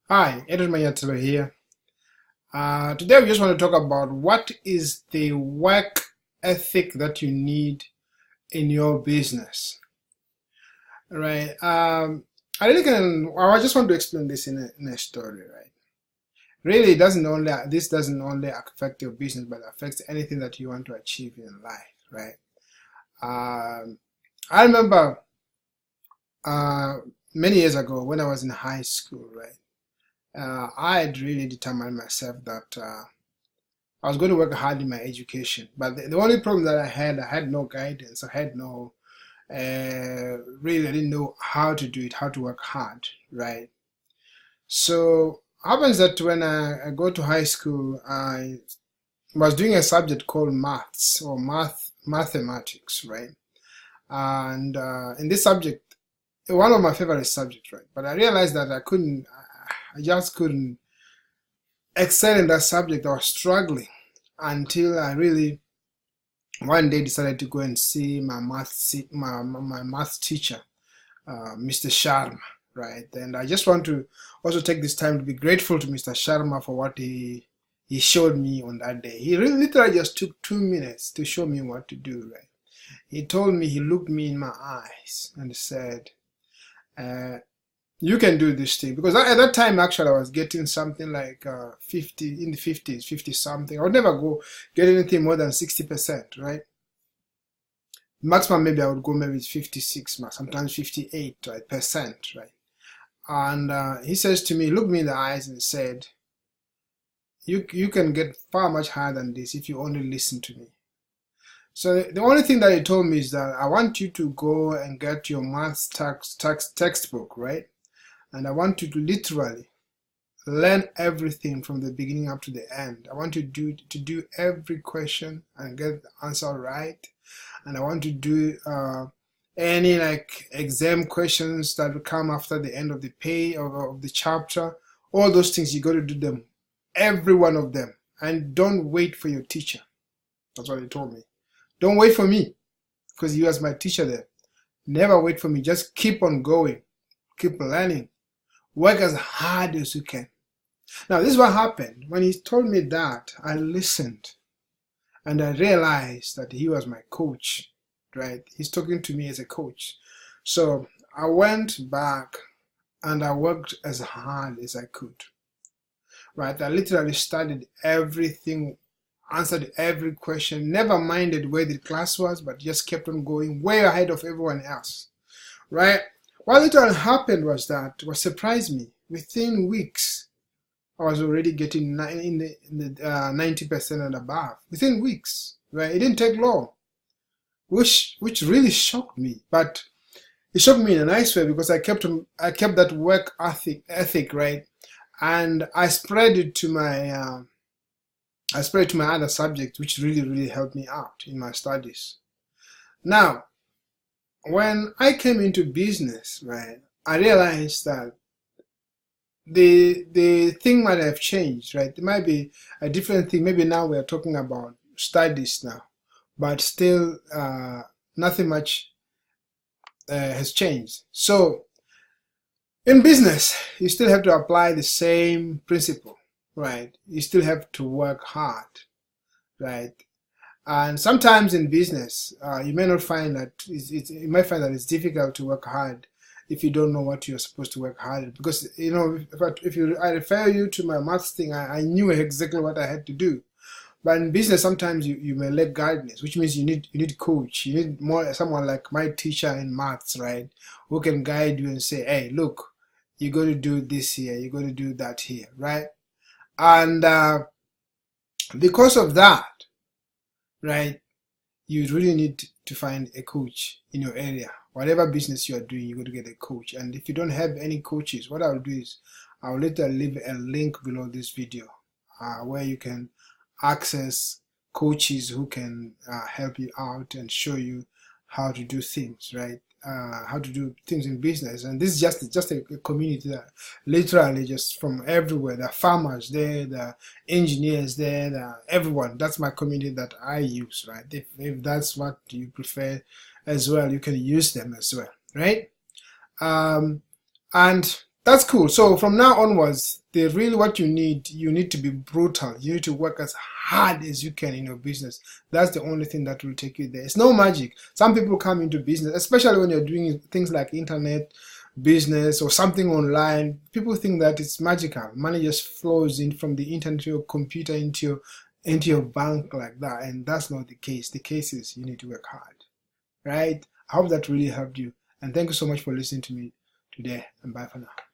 Hi, Adrian Manyathelo here. Today we just want to talk about what is the work ethic that you need in your business, right? I just want to explain this in a story, right? Really, this doesn't only affect your business, but affects anything that you want to achieve in life, right? Um, I remember uh, many years ago when I was in high school, right? I had really determined myself that I was going to work hard in my education, but the only problem that I had no guidance. I had no, really, I didn't know how to do it, how to work hard, right? So happens that when I go to high school, I was doing a subject called maths or mathematics, right? And in this subject, one of my favorite subjects, right? But I realized that I just couldn't excel in that subject. I was struggling until I really one day decided to go and see my math teacher, Mr. Sharma, right? And I just want to also take this time to be grateful to Mr. Sharma for what he showed me on that day. He really literally just took 2 minutes to show me what to do, right? He told me, he looked me in my eyes and said, uh, you can do this thing. Because at that time, actually, I was getting something like 50, in the 50s, 50 something. I would never get anything more than 60%, right? Maximum maybe I would go maybe 56, sometimes 58, right, percent, right? And he says to me, looked me in the eyes and said, you can get far much higher than this if you only listen to me. So the only thing that he told me is that I want you to go and get your maths textbook, right? And I want you to literally learn everything from the beginning up to the end. I want you to do every question and get the answer right. And I want to do any like exam questions that will come after the end of the page of the chapter. All those things, you got to do them, every one of them, and don't wait for your teacher. That's what he told me. Don't wait for me, because he was my teacher there. Never wait for me. Just keep on going, keep learning, work as hard as you can. Now, this is what happened. When he told me that, I listened and I realized that he was my coach, right? He's talking to me as a coach. So I went back and I worked as hard as I could, right? I literally studied everything, answered every question, never minded where the class was, but just kept on going way ahead of everyone else, right? What literally happened was that, what surprised me, within weeks, I was already getting in the 90% and above within weeks, right? It didn't take long, which really shocked me. But it shocked me in a nice way because I kept that work ethic, right? And I spread it to my other subjects, which really helped me out in my studies. Now, when I came into business, right, I realized that the thing might have changed, right? It might be a different thing. Maybe now we're talking about studies now, but still nothing much has changed. So in business, you still have to apply the same principle, right? You still have to work hard, right? And sometimes in business, you may not find that you might find that it's difficult to work hard if you don't know what you're supposed to work hard at. Because I refer you to my maths thing, I knew exactly what I had to do. But in business, sometimes you may lack guidance, which means you need coach. You need more someone like my teacher in maths, right, who can guide you and say, hey, look, you got to do this here, you got to do that here, right? And because of that, right, you really need to find a coach in your area. Whatever business you are doing, you got to get a coach. And if you don't have any coaches, what I'll do is I'll later leave a link below this video where you can access coaches who can help you out and show you how to do things, right? How to do things in business. And this is just a community that literally just from everywhere. There are farmers there, there are engineers there, everyone. That's my community that I use, right? If that's what you prefer as well, you can use them as well, right? And That's cool. So from now onwards, what you need to be brutal. You need to work as hard as you can in your business. That's the only thing that will take you there. It's no magic. Some people come into business, especially when you're doing things like internet business or something online. People think that it's magical. Money just flows in from the internet to your computer into your bank like that, and that's not the case. The case is you need to work hard, right? I hope that really helped you, and thank you so much for listening to me today, and bye for now.